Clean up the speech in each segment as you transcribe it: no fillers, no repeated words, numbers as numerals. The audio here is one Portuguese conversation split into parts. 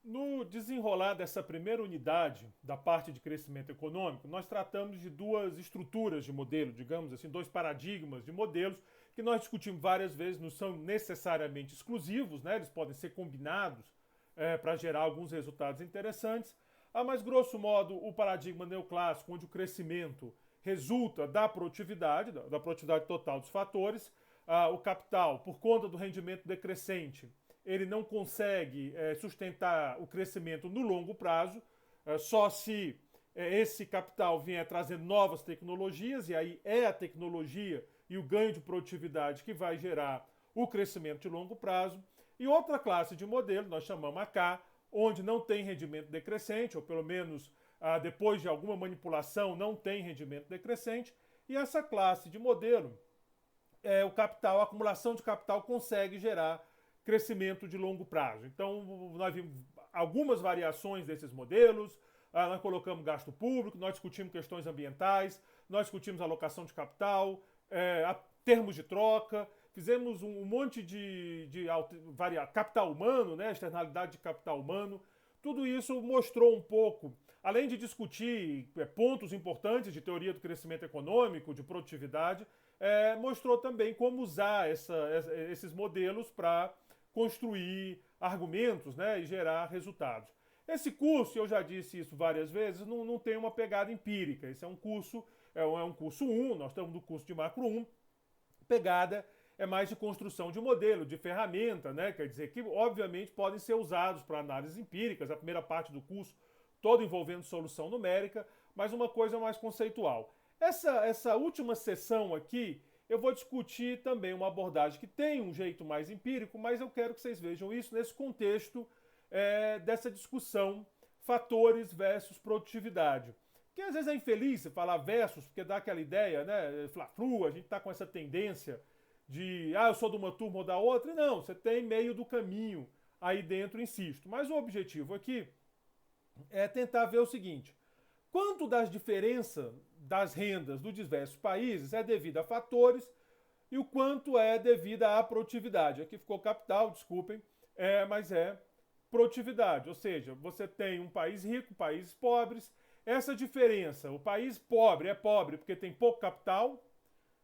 No desenrolar dessa primeira unidade da parte de crescimento econômico, nós tratamos de duas estruturas de modelo, digamos assim, dois paradigmas de modelos que nós discutimos várias vezes, não são necessariamente exclusivos, né? Eles podem ser combinados para gerar alguns resultados interessantes. Mas, grosso modo, o paradigma neoclássico, onde o crescimento resulta da produtividade, da produtividade total dos fatores, o capital, por conta do rendimento decrescente, ele não consegue sustentar o crescimento no longo prazo, só se esse capital vier trazendo novas tecnologias, e aí é a tecnologia e o ganho de produtividade que vai gerar o crescimento de longo prazo. E outra classe de modelo, nós chamamos a K, onde não tem rendimento decrescente, ou pelo menos depois de alguma manipulação não tem rendimento decrescente, e essa classe de modelo o capital, a acumulação de capital consegue gerar crescimento de longo prazo. Então, nós vimos algumas variações desses modelos, nós colocamos gasto público, nós discutimos questões ambientais, nós discutimos alocação de capital, termos de troca, fizemos um monte de capital humano, né, externalidade de capital humano. Tudo isso mostrou um pouco, além de discutir pontos importantes de teoria do crescimento econômico, de produtividade, mostrou também como usar esses modelos para construir argumentos, né, e gerar resultados. Esse curso, eu já disse isso várias vezes, não tem uma pegada empírica. Esse é um curso, um curso 1, nós estamos no curso de macro 1, pegada é mais de construção de modelo, de ferramenta, né? Quer dizer que, obviamente, podem ser usados para análises empíricas, a primeira parte do curso todo envolvendo solução numérica, mas uma coisa mais conceitual. Essa última sessão aqui, eu vou discutir também uma abordagem que tem um jeito mais empírico, mas eu quero que vocês vejam isso nesse contexto dessa discussão fatores versus produtividade. Que às vezes é infeliz você falar versus, porque dá aquela ideia, né? Fla-flu, a gente tá com essa tendência de, eu sou de uma turma ou da outra. E não, você tem meio do caminho aí dentro, insisto. Mas o objetivo aqui é tentar ver o seguinte: quanto das diferenças das rendas dos diversos países é devido a fatores e o quanto é devido à produtividade. Aqui ficou capital, desculpem, mas é produtividade. Ou seja, você tem um país rico, países pobres. Essa diferença, o país pobre é pobre porque tem pouco capital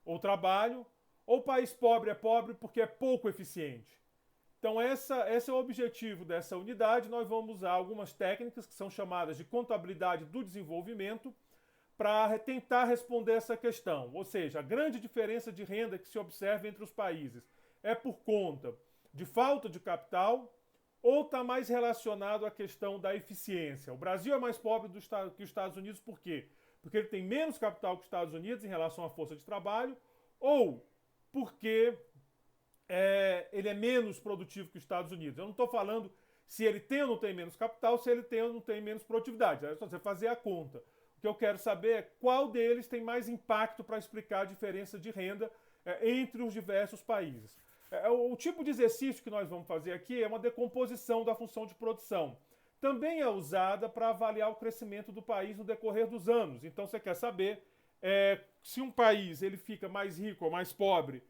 ou trabalho, ou o país pobre é pobre porque é pouco eficiente. Então, esse é o objetivo dessa unidade. Nós vamos usar algumas técnicas que são chamadas de contabilidade do desenvolvimento para tentar responder essa questão. Ou seja, a grande diferença de renda que se observa entre os países é por conta de falta de capital ou está mais relacionado à questão da eficiência. O Brasil é mais pobre que os Estados Unidos por quê? Porque ele tem menos capital que os Estados Unidos em relação à força de trabalho, ou porque ele é menos produtivo que os Estados Unidos. Eu não estou falando se ele tem ou não tem menos capital, se ele tem ou não tem menos produtividade. É só você fazer a conta. O que eu quero saber é qual deles tem mais impacto para explicar a diferença de renda entre os diversos países. O tipo de exercício que nós vamos fazer aqui é uma decomposição da função de produção. Também é usada para avaliar o crescimento do país no decorrer dos anos. Então você quer saber se um país ele fica mais rico ou mais pobre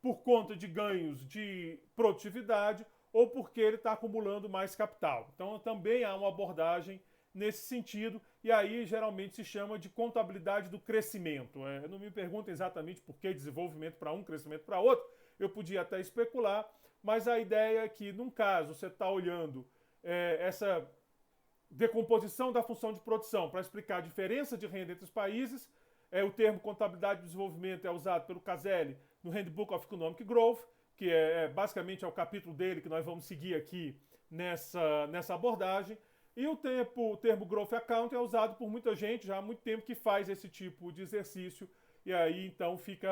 por conta de ganhos de produtividade ou porque ele está acumulando mais capital. Então também há uma abordagem nesse sentido, e aí geralmente se chama de contabilidade do crescimento. Não me perguntem exatamente por que desenvolvimento para um, crescimento para outro, eu podia até especular, mas a ideia é que, num caso, você está olhando essa decomposição da função de produção para explicar a diferença de renda entre os países. O termo contabilidade do desenvolvimento é usado pelo Caselli no Handbook of Economic Growth, que basicamente é o capítulo dele que nós vamos seguir aqui nessa abordagem. E o termo Growth Account é usado por muita gente já há muito tempo que faz esse tipo de exercício. E aí então fica.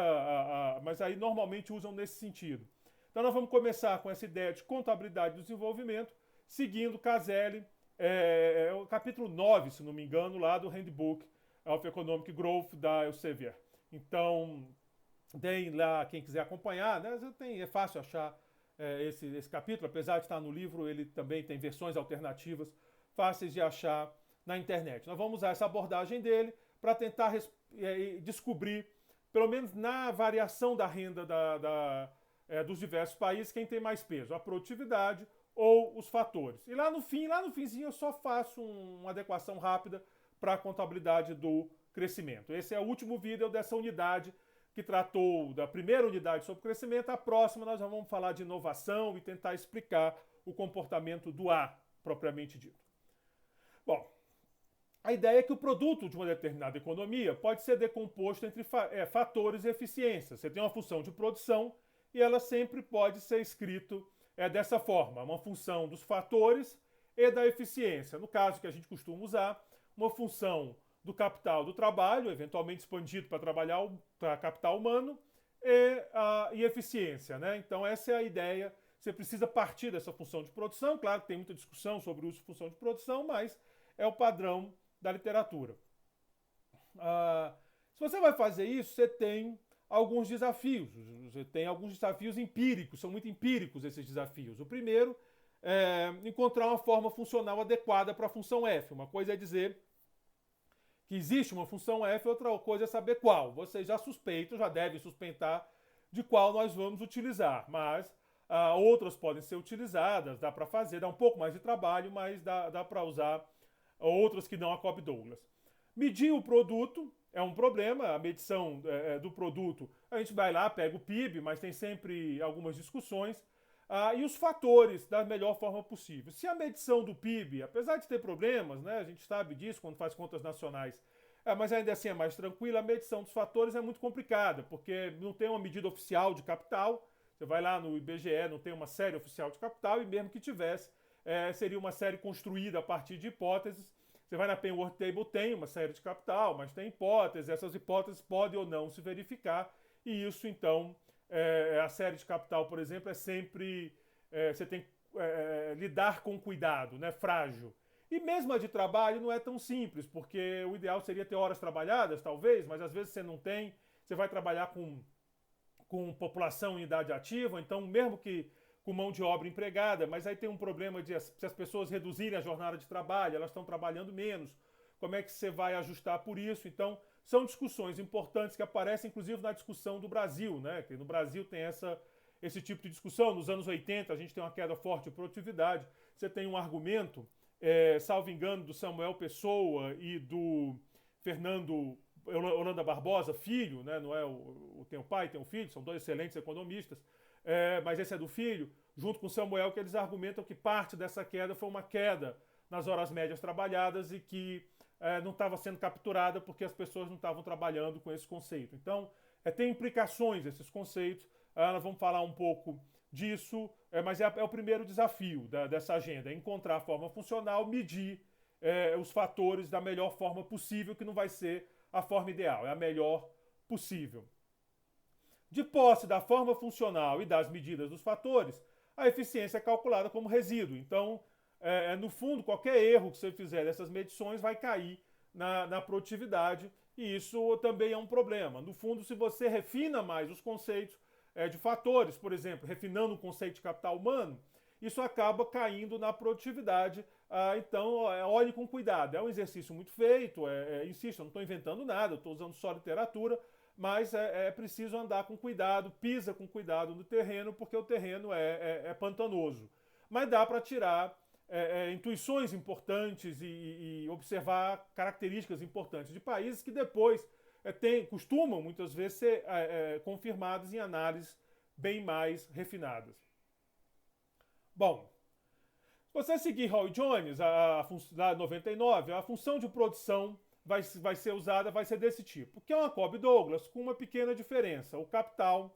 Mas aí normalmente usam nesse sentido. Então nós vamos começar com essa ideia de contabilidade do desenvolvimento, seguindo Caselli, o capítulo 9, se não me engano, lá do Handbook of Economic Growth da Elsevier. Então, deem lá quem quiser acompanhar, né? É fácil achar esse capítulo, apesar de estar no livro, ele também tem versões alternativas fáceis de achar na internet. Nós vamos usar essa abordagem dele para tentar descobrir, pelo menos na variação da renda dos diversos países, quem tem mais peso, a produtividade ou os fatores. E lá no finzinho eu só faço uma adequação rápida para a contabilidade do crescimento. Esse é o último vídeo dessa unidade que tratou da primeira unidade sobre crescimento. A próxima nós já vamos falar de inovação e tentar explicar o comportamento do A, propriamente dito. Bom, a ideia é que o produto de uma determinada economia pode ser decomposto entre fatores e eficiências. Você tem uma função de produção e ela sempre pode ser escrita dessa forma, uma função dos fatores e da eficiência. No caso que a gente costuma usar, uma função do capital do trabalho, eventualmente expandido para capital humano, e eficiência, né? Então essa é a ideia. Você precisa partir dessa função de produção. Claro que tem muita discussão sobre o uso de função de produção, mas é o padrão da literatura. Se você vai fazer isso, você tem alguns desafios. Você tem alguns desafios empíricos, são muito empíricos esses desafios. O primeiro é encontrar uma forma funcional adequada para a função f. Uma coisa é dizer que existe uma função f, outra coisa é saber qual. Vocês já suspeitam, já devem suspeitar de qual nós vamos utilizar, mas outras podem ser utilizadas, dá para fazer, dá um pouco mais de trabalho, mas dá para usar outras que não a Cobb-Douglas. Medir o produto é um problema, a medição do produto, a gente vai lá, pega o PIB, mas tem sempre algumas discussões, e os fatores da melhor forma possível. Se a medição do PIB, apesar de ter problemas, né, a gente sabe disso quando faz contas nacionais, mas ainda assim é mais tranquila, a medição dos fatores é muito complicada, porque não tem uma medida oficial de capital. Você vai lá no IBGE, não tem uma série oficial de capital, e mesmo que tivesse, seria uma série construída a partir de hipóteses. Você vai na Penworth Table, tem uma série de capital, mas tem hipóteses, essas hipóteses podem ou não se verificar, e isso então, a série de capital, por exemplo, é sempre, você tem que lidar com cuidado, né, frágil. E mesmo a de trabalho não é tão simples, porque o ideal seria ter horas trabalhadas, talvez, mas às vezes você não tem, você vai trabalhar com população em idade ativa, então mesmo que com mão de obra empregada, mas aí tem um problema de se as pessoas reduzirem a jornada de trabalho, elas estão trabalhando menos, como é que você vai ajustar por isso? Então, são discussões importantes que aparecem inclusive na discussão do Brasil, né? Que no Brasil tem esse tipo de discussão. Nos anos 80 a gente tem uma queda forte de produtividade, você tem um argumento, salvo engano, do Samuel Pessoa e do Fernando Holanda Barbosa, filho, né? Não é tem o pai, tem o filho, são dois excelentes economistas, mas esse é do filho, junto com Samuel, que eles argumentam que parte dessa queda foi uma queda nas horas médias trabalhadas e que não estava sendo capturada porque as pessoas não estavam trabalhando com esse conceito. Então, tem implicações esses conceitos, nós vamos falar um pouco disso, mas é o primeiro desafio dessa agenda, é encontrar a forma funcional, medir os fatores da melhor forma possível, que não vai ser a forma ideal, é a melhor possível. De posse da forma funcional e das medidas dos fatores, a eficiência é calculada como resíduo. Então, no fundo, qualquer erro que você fizer dessas medições vai cair na produtividade, e isso também é um problema. No fundo, se você refina mais os conceitos de fatores, por exemplo, refinando o conceito de capital humano, isso acaba caindo na produtividade. Então, olhe com cuidado. É um exercício muito feito, insisto, eu não estou inventando nada, eu estou usando só literatura, mas é preciso andar com cuidado, pisa com cuidado no terreno, porque o terreno é pantanoso. Mas dá para tirar intuições importantes e observar características importantes de países que depois costumam, muitas vezes, ser confirmadas em análises bem mais refinadas. Bom, se você seguir Hall e Jones, lá 99, a função de produção vai ser desse tipo, que é uma Cobb-Douglas com uma pequena diferença. O capital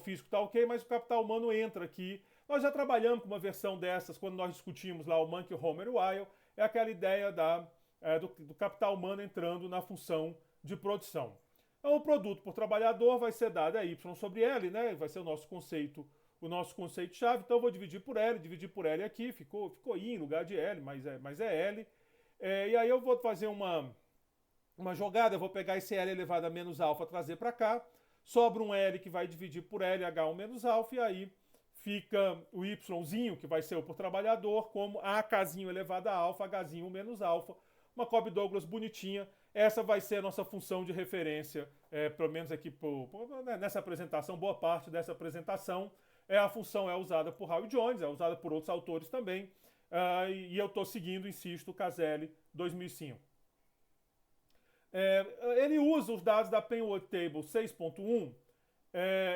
físico está ok, mas o capital humano entra aqui. Nós já trabalhamos com uma versão dessas quando nós discutimos lá o Monkey, Homer e Weil. É aquela ideia do capital humano entrando na função de produção. Então, o produto por trabalhador vai ser dado a Y sobre L, né? Vai ser o nosso conceito-chave. Então, eu vou dividir por L aqui, ficou I em lugar de L, mas é L. E aí eu vou fazer uma jogada, eu vou pegar esse L elevado a menos alfa, trazer para cá, sobra um L que vai dividir por L, H1 menos alfa, e aí fica o Yzinho, que vai ser o por trabalhador, como AKzinho elevado a alfa, Hzinho menos alfa, uma Cobb-Douglas bonitinha. Essa vai ser a nossa função de referência, pelo menos aqui nessa apresentação, boa parte dessa apresentação A função é usada por Howard Jones, é usada por outros autores também, e eu estou seguindo, insisto, o Caselli 2005. Ele usa os dados da Penrose Table 6.1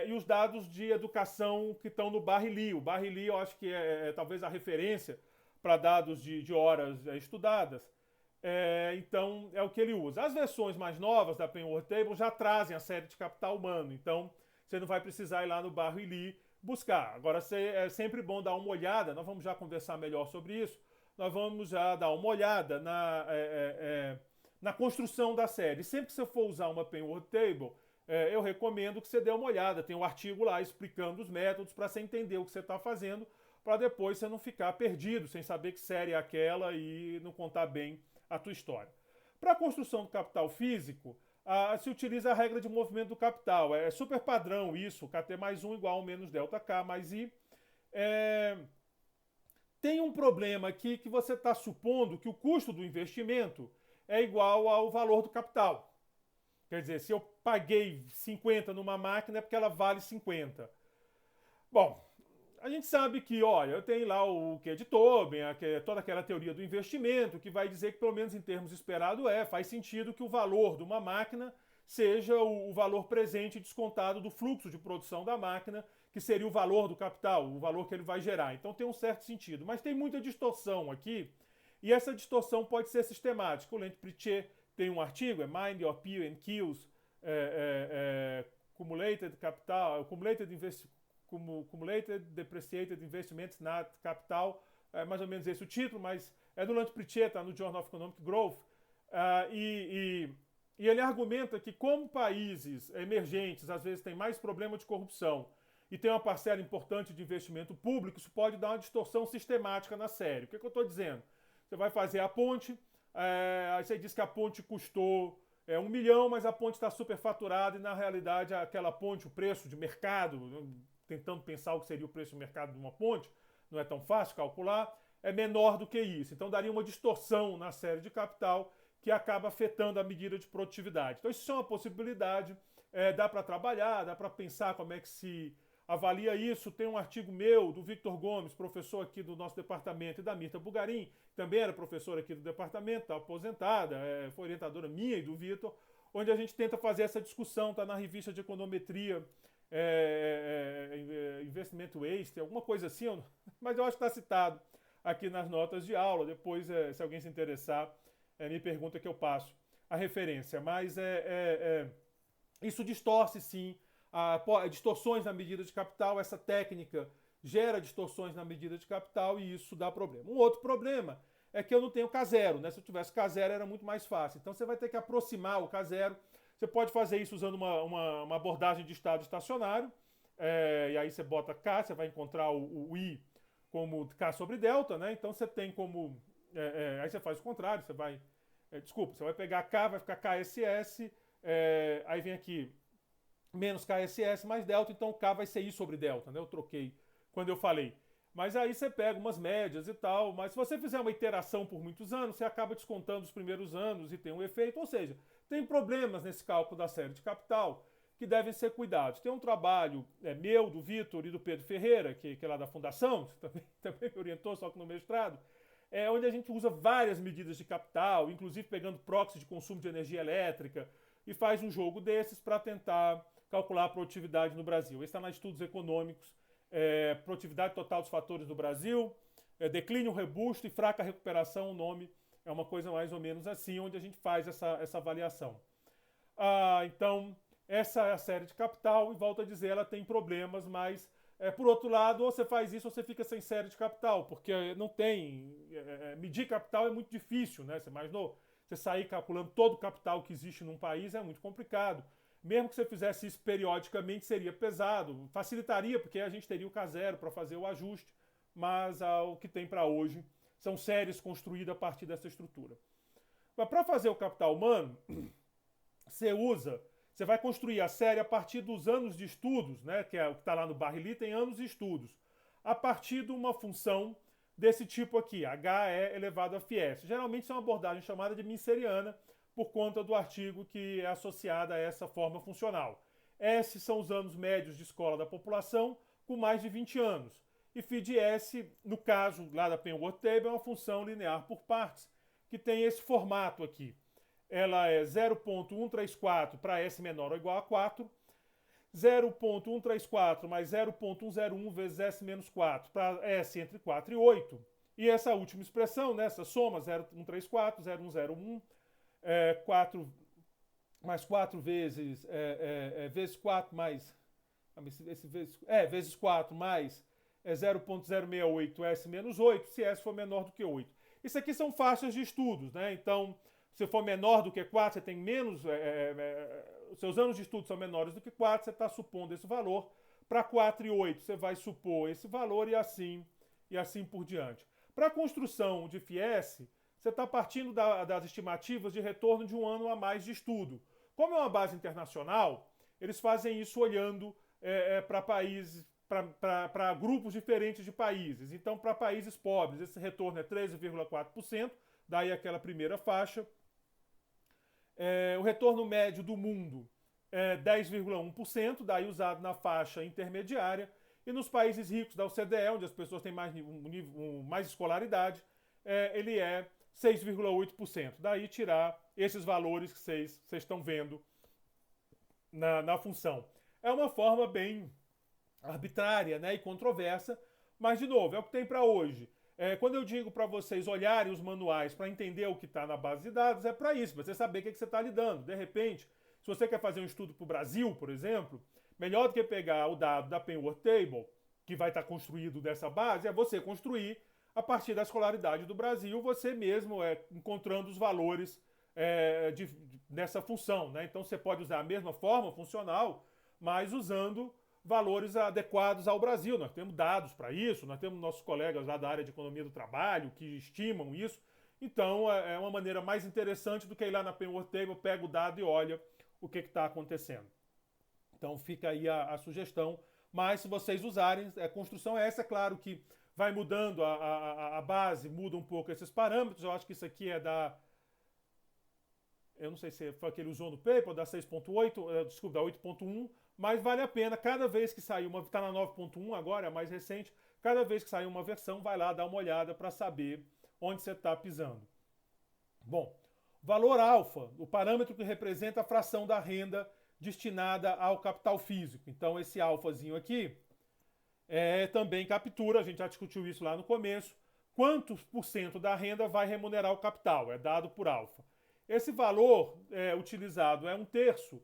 e os dados de educação que estão no Barry-Lee. O Barry-Lee eu acho que é talvez a referência para dados de horas estudadas. Então é o que ele usa. As versões mais novas da Penrose Table já trazem a série de capital humano, então você não vai precisar ir lá no Barry-Lee buscar. Agora é sempre bom dar uma olhada, nós vamos já conversar melhor sobre isso, nós vamos já dar uma olhada na construção da série. Sempre que você for usar uma Penrose Table, eu recomendo que você dê uma olhada. Tem um artigo lá explicando os métodos para você entender o que você está fazendo, para depois você não ficar perdido, sem saber que série é aquela e não contar bem a tua história. Para a construção do capital físico, se utiliza a regra de movimento do capital. É super padrão isso, KT mais 1 igual a menos delta K mais I. Tem um problema aqui que você está supondo que o custo do investimento é igual ao valor do capital. Quer dizer, se eu paguei 50 numa máquina é porque ela vale 50. Bom, a gente sabe que, olha, eu tenho lá o que é de Tobin, toda aquela teoria do investimento, que vai dizer que, pelo menos em termos esperados, faz sentido que o valor de uma máquina seja o valor presente descontado do fluxo de produção da máquina, que seria o valor do capital, o valor que ele vai gerar. Então tem um certo sentido. Mas tem muita distorção aqui, e essa distorção pode ser sistemática. O Lent-Pritchett tem um artigo, Mind Your P and Qs, Cumulated Capital, Cumulated Depreciated Investments Net Capital, mais ou menos esse o título, mas é do Lent-Pritchett, está no Journal of Economic Growth, e ele argumenta que como países emergentes às vezes têm mais problema de corrupção e tem uma parcela importante de investimento público, isso pode dar uma distorção sistemática na série. O que eu estou dizendo? Você vai fazer a ponte, aí você diz que a ponte custou 1 milhão, mas a ponte está superfaturada e na realidade aquela ponte, o preço de mercado, tentando pensar o que seria o preço de mercado de uma ponte, não é tão fácil calcular, é menor do que isso. Então daria uma distorção na série de capital que acaba afetando a medida de produtividade. Então isso é uma possibilidade, dá para trabalhar, dá para pensar como é que se avalia isso. Tem um artigo meu, do Victor Gomes, professor aqui do nosso departamento, e da Mirta Bugarin, também era professora aqui do departamento, está aposentada, foi orientadora minha e do Victor, onde a gente tenta fazer essa discussão, está na revista de econometria, Investment Waste, alguma coisa assim, mas eu acho que está citado aqui nas notas de aula. Depois, se alguém se interessar, me pergunta que eu passo a referência. Mas isso distorce sim, distorções na medida de capital. Essa técnica gera distorções na medida de capital e isso dá problema. Um outro problema é que eu não tenho K0, né? Se eu tivesse K0 era muito mais fácil. Então você vai ter que aproximar o K0. Você pode fazer isso usando uma abordagem de estado estacionário, e aí você bota K, você vai encontrar o I como K sobre delta, né? Então você tem como... aí você faz o contrário, você vai... você vai pegar K, vai ficar KSS, aí vem aqui menos KSS mais delta, então K vai ser I sobre delta, né? Eu troquei quando eu falei. Mas aí você pega umas médias e tal, mas se você fizer uma iteração por muitos anos, você acaba descontando os primeiros anos e tem um efeito, ou seja, tem problemas nesse cálculo da série de capital que devem ser cuidados. Tem um trabalho meu, do Vitor e do Pedro Ferreira, que é lá da Fundação, também me orientou, só que no mestrado, onde a gente usa várias medidas de capital, inclusive pegando proxy de consumo de energia elétrica, e faz um jogo desses para tentar calcular a produtividade no Brasil. Esse está na Estudos Econômicos, produtividade total dos fatores do Brasil, declínio robusto e fraca recuperação, o nome é uma coisa mais ou menos assim, onde a gente faz essa avaliação. Então, essa é a série de capital, e volto a dizer, ela tem problemas, mas, por outro lado, ou você faz isso ou você fica sem série de capital, porque não tem... medir capital é muito difícil, né? Você imaginou? Você sair calculando todo o capital que existe num país é muito complicado. Mesmo que você fizesse isso periodicamente, seria pesado. Facilitaria, porque a gente teria o K0 para fazer o ajuste, mas o que tem para hoje são séries construídas a partir dessa estrutura. Mas para fazer o capital humano, você vai construir a série a partir dos anos de estudos, né, que é o que está lá no Barry-Lee, tem anos de estudos, a partir de uma função desse tipo aqui, HE elevado a φs. Geralmente isso é uma abordagem chamada de minceriana, por conta do artigo que é associado a essa forma funcional. S são os anos médios de escola da população, com mais de 20 anos. E FIDS, no caso lá da Penworth Table, é uma função linear por partes, que tem esse formato aqui. Ela é 0,134 para S menor ou igual a 4, 0,134 mais 0,101 vezes S menos 4 para S entre 4 e 8. E essa última expressão, né, essa soma, 0,134, 0,101, 4 mais 4 vezes, vezes 4 mais, vezes 4 mais 0,068 S menos 8, se S for menor do que 8. Isso aqui são faixas de estudos, né? Então, se for menor do que 4, você tem menos, os seus anos de estudo são menores do que 4, você está supondo esse valor. Para 4 e 8, você vai supor esse valor e assim por diante. Para a construção de FIES, você está partindo das estimativas de retorno de um ano a mais de estudo. Como é uma base internacional, eles fazem isso olhando para países, para grupos diferentes de países. Então, para países pobres, esse retorno é 13,4%, daí aquela primeira faixa. O retorno médio do mundo é 10,1%, daí usado na faixa intermediária. E nos países ricos da OCDE, onde as pessoas têm mais escolaridade, ele é 6,8%. Daí tirar esses valores que vocês estão vendo na função. É uma forma bem arbitrária, né, e controversa, mas, de novo, é o que tem para hoje. Quando eu digo para vocês olharem os manuais para entender o que está na base de dados, é para isso, para você saber o que você está lidando. De repente, se você quer fazer um estudo para o Brasil, por exemplo, melhor do que pegar o dado da Penworth Table, que vai estar construído dessa base, é você construir a partir da escolaridade do Brasil, você mesmo encontrando os valores nessa função, né? Então você pode usar a mesma forma funcional, mas usando valores adequados ao Brasil. Nós temos dados para isso, nós temos nossos colegas lá da área de economia do trabalho que estimam isso. Então é uma maneira mais interessante do que ir lá na Penworth Table, pega o dado e olha o que está acontecendo. Então fica aí a sugestão. Mas se vocês usarem, a construção é essa, é claro que vai mudando a base, muda um pouco esses parâmetros. Eu acho que isso aqui é da... Eu não sei se foi aquele que ele usou no paper, da 6.8, desculpa, da 8.1, mas vale a pena, cada vez que sair uma, está na 9.1 agora, é a mais recente, cada vez que sair uma versão, vai lá dar uma olhada para saber onde você está pisando. Bom, valor alfa, o parâmetro que representa a fração da renda destinada ao capital físico. Então esse alfazinho aqui também captura, a gente já discutiu isso lá no começo, quantos por cento da renda vai remunerar o capital, é dado por alfa. Esse valor utilizado é 1/3,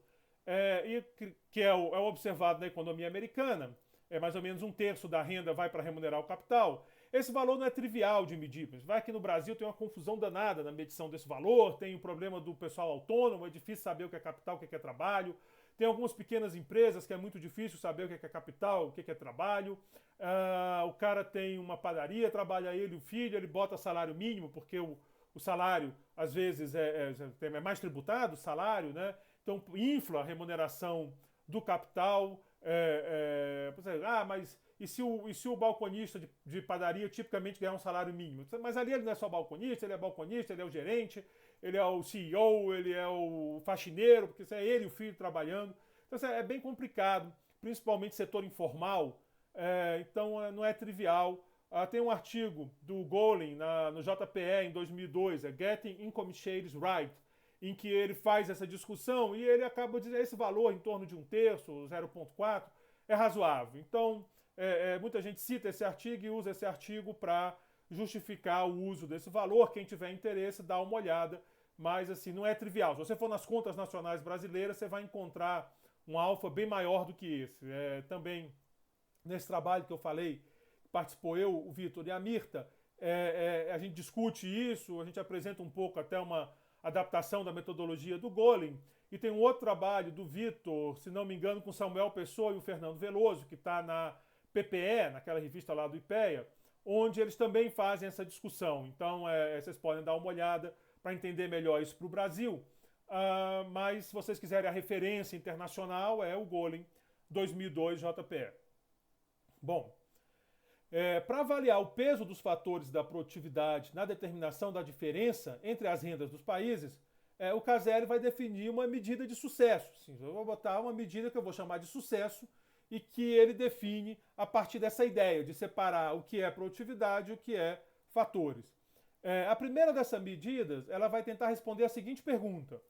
que é o observado na economia americana, mais ou menos 1/3 da renda vai para remunerar o capital. Esse valor não é trivial de medir, mas vai que no Brasil tem uma confusão danada na medição desse valor, tem o problema do pessoal autônomo, é difícil saber o que é capital, o que é trabalho. Tem algumas pequenas empresas que é muito difícil saber o que é capital, o que é trabalho. O cara tem uma padaria, trabalha ele, o filho, ele bota salário mínimo, porque o salário, às vezes, é mais tributado, o salário, né? Então, infla a remuneração do capital. Mas e se o balconista de padaria tipicamente ganhar um salário mínimo? Mas ali ele não é só balconista, ele é balconista, ele é o gerente, ele é o CEO, ele é o faxineiro, porque isso é ele e o filho trabalhando. Então, é bem complicado, principalmente setor informal. Então, não é trivial. Tem um artigo do Golin no JPE em 2002, Getting Income Shares Right, em que ele faz essa discussão e ele acaba dizendo que esse valor em torno de 1/3, 0,4, é razoável. Então, muita gente cita esse artigo e usa esse artigo para justificar o uso desse valor. Quem tiver interesse, dá uma olhada, mas assim, não é trivial. Se você for nas contas nacionais brasileiras, você vai encontrar um alfa bem maior do que esse. Também, nesse trabalho que eu falei, participou eu, o Vitor e a Mirta, a gente discute isso, a gente apresenta um pouco até uma adaptação da metodologia do Golin, e tem um outro trabalho do Vitor, se não me engano, com Samuel Pessoa e o Fernando Veloso, que está na PPE, naquela revista lá do IPEA, onde eles também fazem essa discussão. Então, vocês podem dar uma olhada para entender melhor isso para o Brasil. Mas, se vocês quiserem a referência internacional, é o Golin 2002 JPE. Bom, para avaliar o peso dos fatores da produtividade na determinação da diferença entre as rendas dos países, o Caseri vai definir uma medida de sucesso. Sim, eu vou botar uma medida que eu vou chamar de sucesso e que ele define a partir dessa ideia de separar o que é produtividade e o que é fatores. A primeira dessas medidas, ela vai tentar responder a seguinte pergunta: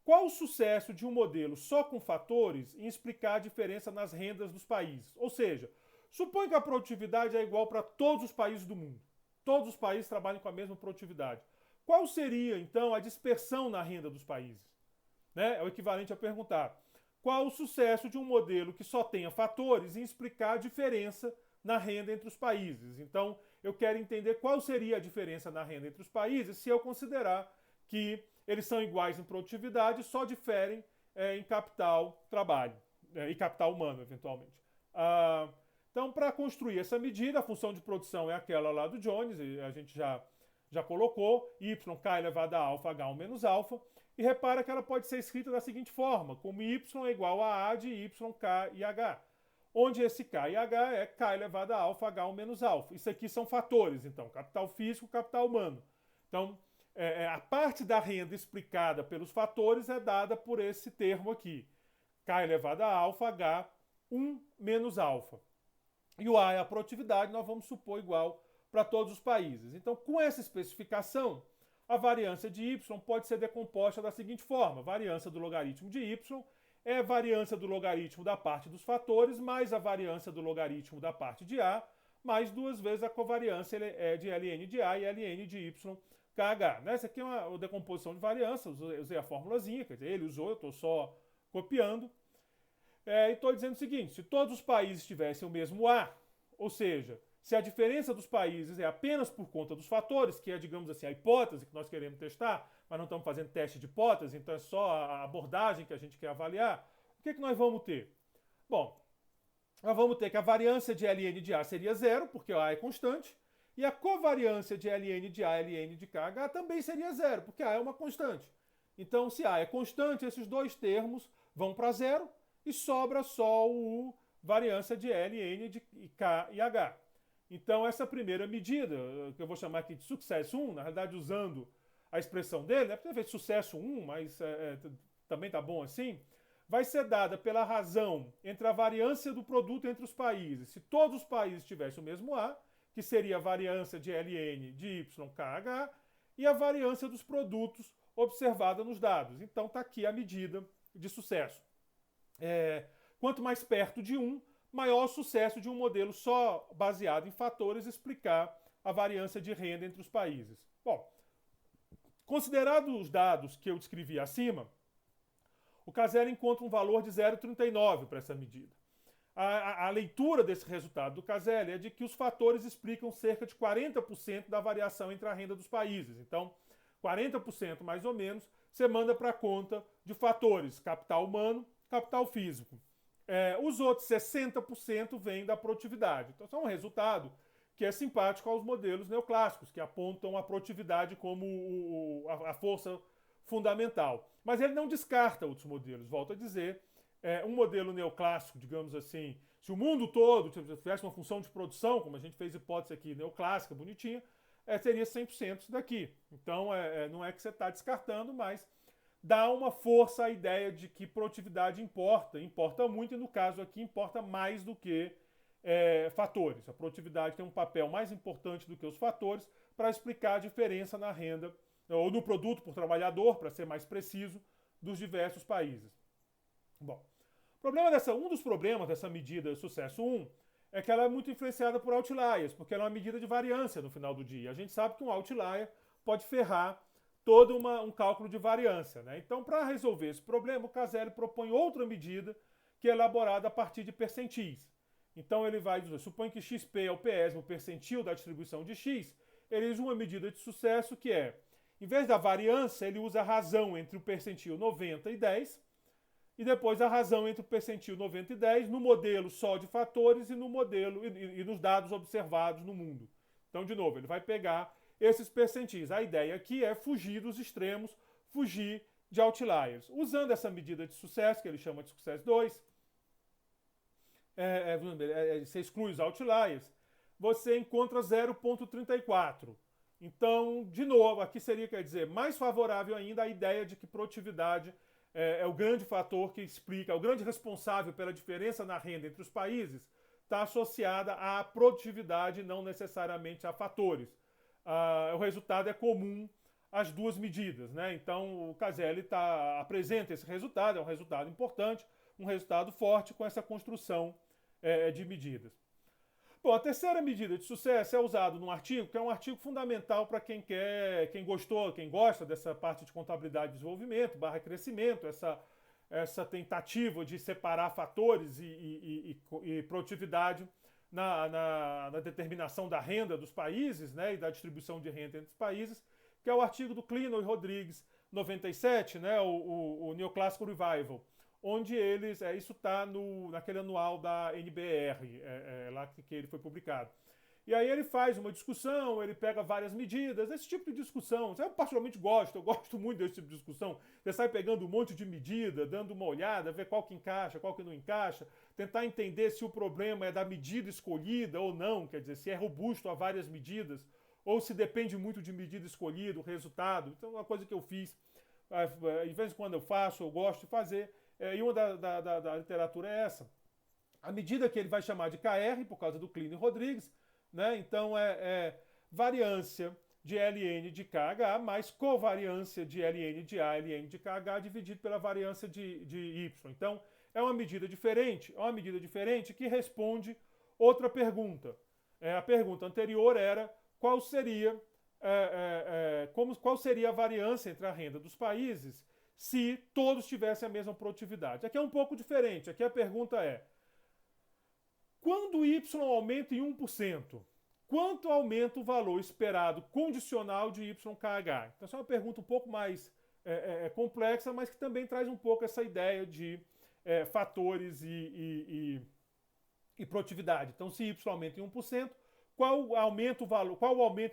qual o sucesso de um modelo só com fatores em explicar a diferença nas rendas dos países? Ou seja, supõe que a produtividade é igual para todos os países do mundo. Todos os países trabalham com a mesma produtividade. Qual seria, então, a dispersão na renda dos países? É o equivalente a perguntar: qual o sucesso de um modelo que só tenha fatores em explicar a diferença na renda entre os países? Então, eu quero entender qual seria a diferença na renda entre os países se eu considerar que eles são iguais em produtividade, só diferem em capital trabalho e capital humano, eventualmente. Então, para construir essa medida, a função de produção é aquela lá do Jones, e a gente já colocou, y k elevado a alfa h1 menos alfa, e repara que ela pode ser escrita da seguinte forma, como y é igual a de y, k e h, onde esse k e h é k elevado a alfa h1 menos alfa. Isso aqui são fatores, então, capital físico, capital humano. Então, a parte da renda explicada pelos fatores é dada por esse termo aqui, k elevado a alfa h1 menos alfa. E o A é a produtividade, nós vamos supor igual para todos os países. Então, com essa especificação, a variância de y pode ser decomposta da seguinte forma: a variância do logaritmo de y é a variância do logaritmo da parte dos fatores mais a variância do logaritmo da parte de A, mais duas vezes a covariância de ln de A e ln de y kh. Essa aqui é uma decomposição de variância, usei a formulazinha, quer dizer, ele usou, eu estou só copiando. E estou dizendo o seguinte: se todos os países tivessem o mesmo A, ou seja, se a diferença dos países é apenas por conta dos fatores, que é, digamos assim, a hipótese que nós queremos testar, mas não estamos fazendo teste de hipótese, então é só a abordagem que a gente quer avaliar, o que nós vamos ter? Bom, nós vamos ter que a variância de ln de A seria zero, porque A é constante, e a covariância de ln de A e ln de kh também seria zero, porque A é uma constante. Então, se A é constante, esses dois termos vão para zero, e sobra só o variância de ln de k e h. Então, essa primeira medida, que eu vou chamar aqui de sucesso 1, na realidade usando a expressão dele, porque fez sucesso 1, mas também tá bom assim, vai ser dada pela razão entre a variância do produto entre os países. Se todos os países tivessem o mesmo A, que seria a variância de ln de y, k, h, e a variância dos produtos observada nos dados. Então, está aqui a medida de sucesso. Quanto mais perto de 1, maior o sucesso de um modelo só baseado em fatores explicar a variância de renda entre os países. Bom, considerados os dados que eu descrevi acima, o Casella encontra um valor de 0,39 para essa medida. A leitura desse resultado do Casella é de que os fatores explicam cerca de 40% da variação entre a renda dos países. Então, 40% mais ou menos, você manda para a conta de fatores, capital humano, capital físico. Os outros 60% vêm da produtividade. Então, isso é um resultado que é simpático aos modelos neoclássicos, que apontam a produtividade como a força fundamental. Mas ele não descarta outros modelos. Volto a dizer, um modelo neoclássico, digamos assim, se o mundo todo tivesse uma função de produção, como a gente fez hipótese aqui, neoclássica, bonitinha, seria 100% isso daqui. Então, não é que você está descartando, mas dá uma força à ideia de que produtividade importa muito, e no caso aqui importa mais do que fatores. A produtividade tem um papel mais importante do que os fatores para explicar a diferença na renda, ou no produto por trabalhador, para ser mais preciso, dos diversos países. Bom, um dos problemas dessa medida sucesso 1 é que ela é muito influenciada por outliers, porque ela é uma medida de variância no final do dia. A gente sabe que um outlier pode ferrar todo um cálculo de variância, né? Então, para resolver esse problema, o Casella propõe outra medida que é elaborada a partir de percentis. Então, ele vai dizer, supõe que XP é o PS, o percentil da distribuição de X, ele usa uma medida de sucesso que em vez da variância, ele usa a razão entre o percentil 90 e 10, e depois a razão entre o percentil 90 e 10 no modelo só de fatores e no modelo e nos dados observados no mundo. Então, de novo, ele vai pegar esses percentis. A ideia aqui é fugir dos extremos, fugir de outliers. Usando essa medida de sucesso, que ele chama de sucesso 2, você exclui os outliers, você encontra 0,34. Então, de novo, aqui seria, quer dizer, mais favorável ainda a ideia de que produtividade é o grande fator que explica, é o grande responsável pela diferença na renda entre os países, está associada à produtividade, não necessariamente a fatores. O resultado é comum às duas medidas, né? Então o Caselli apresenta esse resultado, é um resultado importante, um resultado forte com essa construção de medidas. Bom, a terceira medida de sucesso é usado num artigo, que é um artigo fundamental para quem gosta dessa parte de contabilidade e desenvolvimento, crescimento, essa tentativa de separar fatores e produtividade na determinação da renda dos países, né, e da distribuição de renda entre os países, que é o artigo do Klenow e Rodrigues, 97, né, o Neoclássico Revival, onde isso está naquele anual da NBR, lá que ele foi publicado. E aí ele faz uma discussão, ele pega várias medidas, esse tipo de discussão. Eu particularmente eu gosto muito desse tipo de discussão. Você sai pegando um monte de medida, dando uma olhada, ver qual que encaixa, qual que não encaixa, tentar entender se o problema é da medida escolhida ou não, quer dizer, se é robusto a várias medidas, ou se depende muito de medida escolhida, o resultado. Então, é uma coisa que eu fiz, de vez em quando eu faço, eu gosto de fazer, e uma da literatura é essa. A medida que ele vai chamar de KR, por causa do Klenow e Rodrigues, né? Então é variância de LN de KH mais covariância de LN de A, LN de KH dividido pela variância de Y. Então é uma medida diferente que responde outra pergunta. A pergunta anterior era qual seria a variância entre a renda dos países se todos tivessem a mesma produtividade. Aqui é um pouco diferente. Aqui a pergunta é: quando Y aumenta em 1%, quanto aumenta o valor esperado condicional de YKH? Então, essa é uma pergunta um pouco mais complexa, mas que também traz um pouco essa ideia de fatores e produtividade. Então, se Y aumenta em 1%, qual o aumento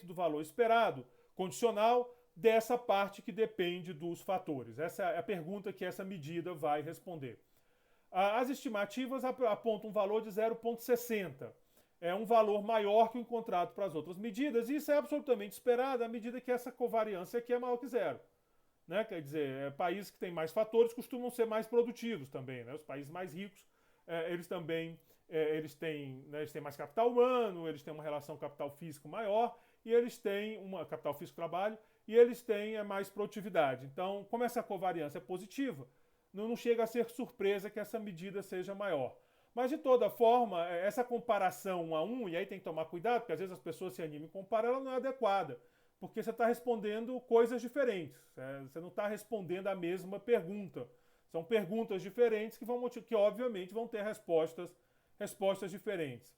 do valor esperado condicional dessa parte que depende dos fatores? Essa é a pergunta que essa medida vai responder. As estimativas apontam um valor de 0,60. É um valor maior que o encontrado para as outras medidas, e isso é absolutamente esperado à medida que essa covariância aqui é maior que zero. Né? Quer dizer, países que têm mais fatores costumam ser mais produtivos também. Né? Os países mais ricos, eles têm mais capital humano, eles têm uma relação capital físico maior, e eles têm capital físico-trabalho, e eles têm mais produtividade. Então, como essa covariância é positiva, não chega a ser surpresa que essa medida seja maior. Mas, de toda forma, essa comparação 1 a 1, e aí tem que tomar cuidado, porque às vezes as pessoas se animam e comparam, ela não é adequada, porque você está respondendo coisas diferentes. Você não está respondendo a mesma pergunta. São perguntas diferentes que obviamente, vão ter respostas diferentes.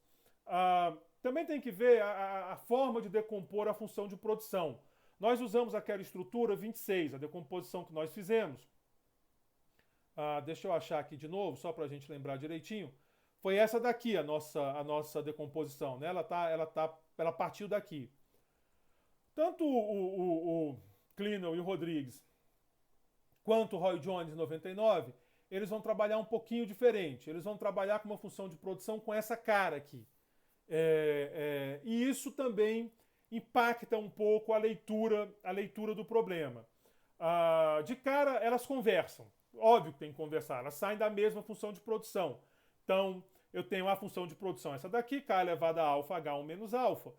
Também tem que ver a forma de decompor a função de produção. Nós usamos aquela estrutura 26, a decomposição que nós fizemos. Deixa eu achar aqui de novo, só para a gente lembrar direitinho. Foi essa daqui a nossa decomposição, né? Ela partiu daqui. Tanto o Klenow e o Rodrigues, quanto o Roy Jones em 99, eles vão trabalhar um pouquinho diferente. Eles vão trabalhar com uma função de produção com essa cara aqui. E isso também impacta um pouco a leitura do problema. De cara, elas conversam. Óbvio que tem que conversar, elas saem da mesma função de produção. Então, eu tenho a função de produção, essa daqui, K elevado a alfa, H1 menos alfa.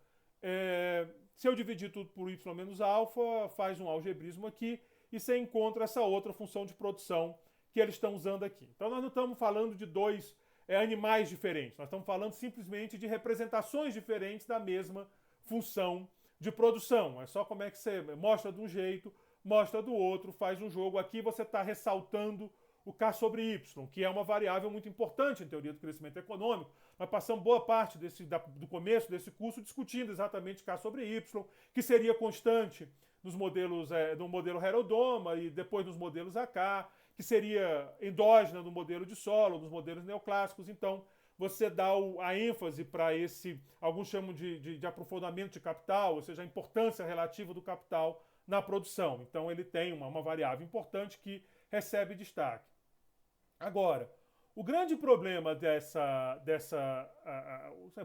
Se eu dividir tudo por Y menos alfa, faz um algebrismo aqui, e você encontra essa outra função de produção que eles estão usando aqui. Então, nós não estamos falando de dois animais diferentes, nós estamos falando simplesmente de representações diferentes da mesma função de produção. É só como é que você mostra de um jeito, mostra do outro, faz um jogo. Aqui você está ressaltando o K sobre Y, que é uma variável muito importante em teoria do crescimento econômico. Nós passamos boa parte do começo desse curso discutindo exatamente K sobre Y, que seria constante nos modelos, no modelo Herodoma e depois nos modelos AK, que seria endógena no modelo de solo, nos modelos neoclássicos. Então, você dá a ênfase para alguns chamam de aprofundamento de capital, ou seja, a importância relativa do capital na produção. Então ele tem uma variável importante que recebe destaque. Agora, o grande problema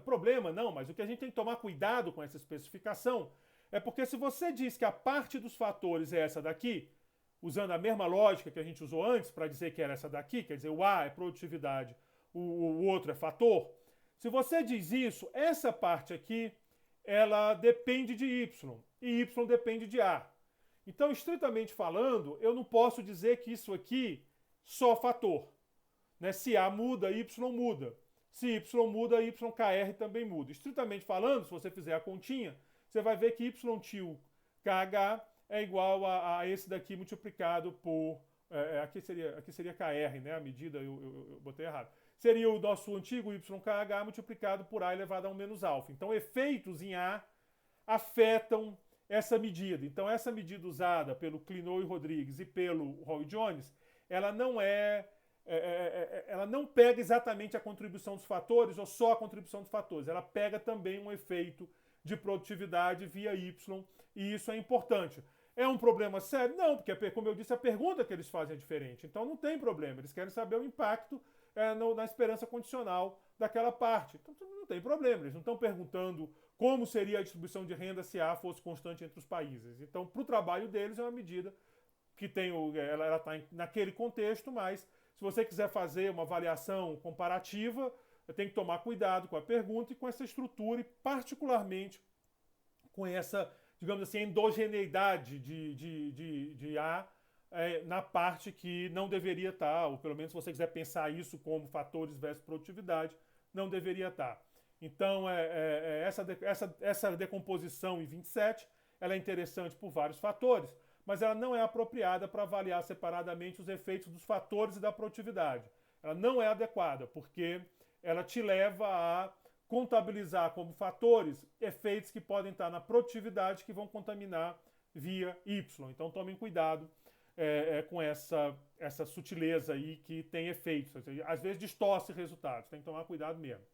problema não, mas o que a gente tem que tomar cuidado com essa especificação é porque se você diz que a parte dos fatores é essa daqui, usando a mesma lógica que a gente usou antes para dizer que era essa daqui, quer dizer, o A é produtividade, o outro é fator. Se você diz isso, essa parte aqui, ela depende de Y, e Y depende de A. Então, estritamente falando, eu não posso dizer que isso aqui só fator. Né? Se A muda, Y muda. Se Y muda, YKR também muda. Estritamente falando, se você fizer a continha, você vai ver que YTIL KH é igual a esse daqui multiplicado por... aqui seria KR, né? A medida eu botei errado. Seria o nosso antigo YKH multiplicado por A elevado a 1 menos alfa. Então, efeitos em A afetam essa medida. Então, essa medida usada pelo Clinou e Rodrigues e pelo Roy Jones, ela não pega exatamente a contribuição dos fatores ou só a contribuição dos fatores. Ela pega também um efeito de produtividade via Y, e isso é importante. É um problema sério? Não, porque, como eu disse, a pergunta que eles fazem é diferente. Então não tem problema. Eles querem saber o impacto na esperança condicional daquela parte. Então não tem problema. Eles não estão perguntando como seria a distribuição de renda se A fosse constante entre os países. Então, para o trabalho deles, é uma medida que tem ela está naquele contexto, mas se você quiser fazer uma avaliação comparativa, tem que tomar cuidado com a pergunta e com essa estrutura, e particularmente com essa, digamos assim, endogeneidade de A na parte que não deveria estar, ou pelo menos se você quiser pensar isso como fatores versus produtividade, não deveria estar. Então, essa decomposição em 27, ela é interessante por vários fatores, mas ela não é apropriada para avaliar separadamente os efeitos dos fatores e da produtividade. Ela não é adequada, porque ela te leva a contabilizar como fatores efeitos que podem estar na produtividade que vão contaminar via Y. Então tomem cuidado com essa sutileza aí que tem efeitos. Às vezes distorce resultados, tem que tomar cuidado mesmo.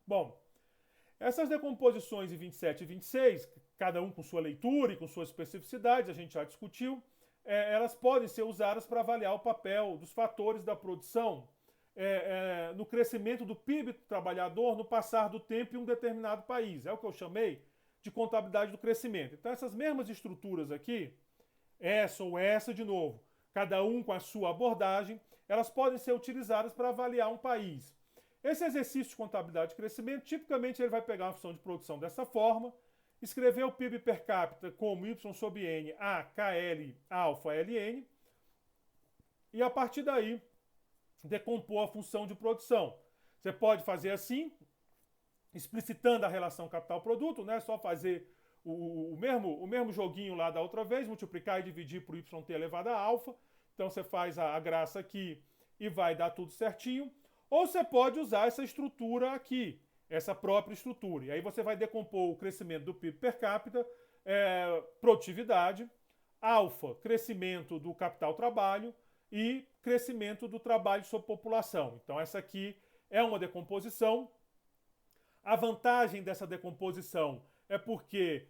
Bom, essas decomposições em 27 e 26, cada um com sua leitura e com suas especificidades, a gente já discutiu, elas podem ser usadas para avaliar o papel dos fatores da produção no crescimento do PIB do trabalhador no passar do tempo em um determinado país. É o que eu chamei de contabilidade do crescimento. Então, essas mesmas estruturas aqui, essa ou essa de novo, cada um com a sua abordagem, elas podem ser utilizadas para avaliar um país. Esse exercício de contabilidade de crescimento, tipicamente ele vai pegar uma função de produção dessa forma, escrever o PIB per capita como Y sobre N, A, KL, alfa, LN, e a partir daí decompor a função de produção. Você pode fazer assim, explicitando a relação capital-produto, né? Só fazer o mesmo joguinho lá da outra vez, multiplicar e dividir por YT elevado a alfa. Então você faz a graça aqui e vai dar tudo certinho. Ou você pode usar essa estrutura aqui, essa própria estrutura. E aí você vai decompor o crescimento do PIB per capita, produtividade, alfa, crescimento do capital-trabalho e crescimento do trabalho sobre população. Então essa aqui é uma decomposição. A vantagem dessa decomposição é porque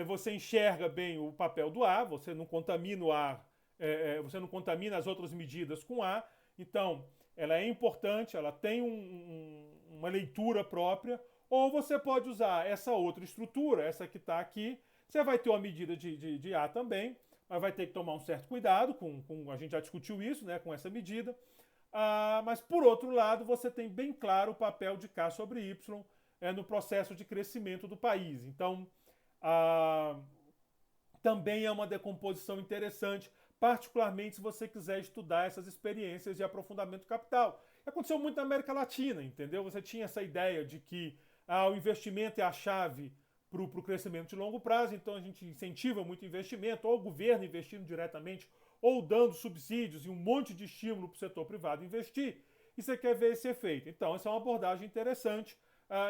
você enxerga bem o papel do A, você não contamina o A, você não contamina as outras medidas com A. Então ela é importante, ela tem uma leitura própria, ou você pode usar essa outra estrutura, essa que está aqui. Você vai ter uma medida de A também, mas vai ter que tomar um certo cuidado, a gente já discutiu isso, né, com essa medida. Mas, por outro lado, você tem bem claro o papel de K sobre Y no processo de crescimento do país. Então, também é uma decomposição interessante, particularmente se você quiser estudar essas experiências de aprofundamento capital. Aconteceu muito na América Latina, entendeu? Você tinha essa ideia de que o investimento é a chave para o crescimento de longo prazo, então a gente incentiva muito investimento, ou o governo investindo diretamente, ou dando subsídios e um monte de estímulo para o setor privado investir, e você quer ver esse efeito. Então, essa é uma abordagem interessante.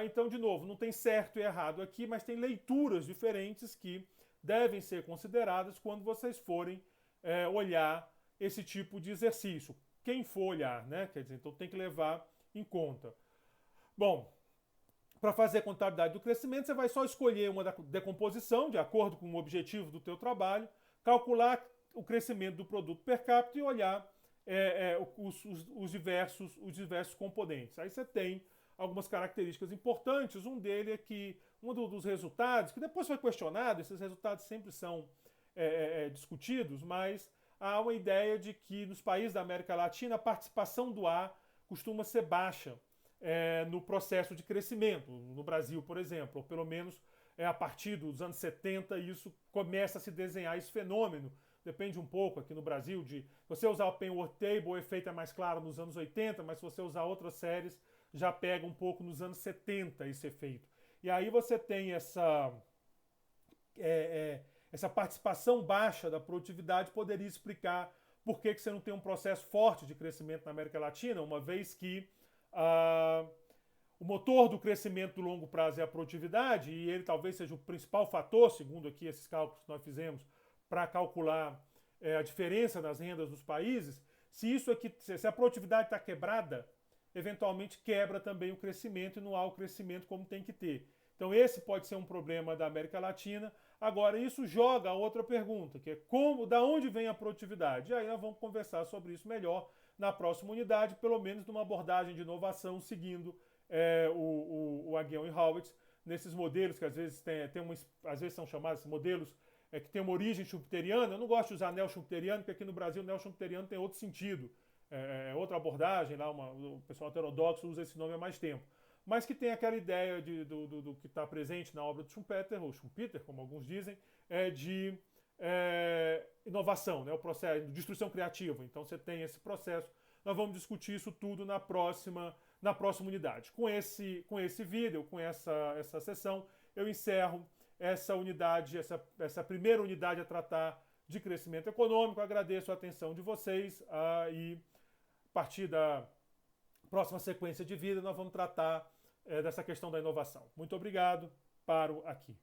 Então, de novo, não tem certo e errado aqui, mas tem leituras diferentes que devem ser consideradas quando vocês forem olhar esse tipo de exercício. Quem for olhar, né? Quer dizer, então tem que levar em conta. Bom, para fazer a contabilidade do crescimento, você vai só escolher uma decomposição de acordo com o objetivo do teu trabalho, calcular o crescimento do produto per capita e olhar os diversos componentes. Aí você tem algumas características importantes. Um deles é que um dos resultados, que depois foi questionado, esses resultados sempre são discutidos, mas há uma ideia de que nos países da América Latina a participação do ar costuma ser baixa no processo de crescimento. No Brasil, por exemplo, ou pelo menos a partir dos anos 70, isso começa a se desenhar esse fenômeno. Depende um pouco aqui no Brasil de você usar o Penrose Table, o efeito é mais claro nos anos 80, mas se você usar outras séries, já pega um pouco nos anos 70 esse efeito. E aí você tem essa participação baixa da produtividade, poderia explicar por que você não tem um processo forte de crescimento na América Latina, uma vez que o motor do crescimento do longo prazo é a produtividade, e ele talvez seja o principal fator, segundo aqui esses cálculos que nós fizemos, para calcular a diferença nas rendas dos países. Se a produtividade está quebrada, eventualmente quebra também o crescimento e não há o crescimento como tem que ter. Então esse pode ser um problema da América Latina. Agora, isso joga a outra pergunta, que é da onde vem a produtividade? E aí nós vamos conversar sobre isso melhor na próxima unidade, pelo menos numa abordagem de inovação, seguindo o Aghion e Howitz, nesses modelos que às vezes às vezes são chamados modelos que tem uma origem schumpeteriana. Eu não gosto de usar neo-schumpeteriano, porque aqui no Brasil neo-schumpeteriano tem outro sentido. Outra abordagem, lá o pessoal heterodoxo usa esse nome há mais tempo. Mas que tem aquela ideia do que está presente na obra de Schumpeter, ou Schumpeter, como alguns dizem, de inovação, né? O processo de destruição criativa. Então você tem esse processo. Nós vamos discutir isso tudo na próxima unidade. Com esse vídeo, com essa sessão, eu encerro essa unidade, essa primeira unidade a tratar de crescimento econômico. Agradeço a atenção de vocês e a partir da próxima sequência de vídeo nós vamos tratar dessa questão da inovação. Muito obrigado. Paro aqui.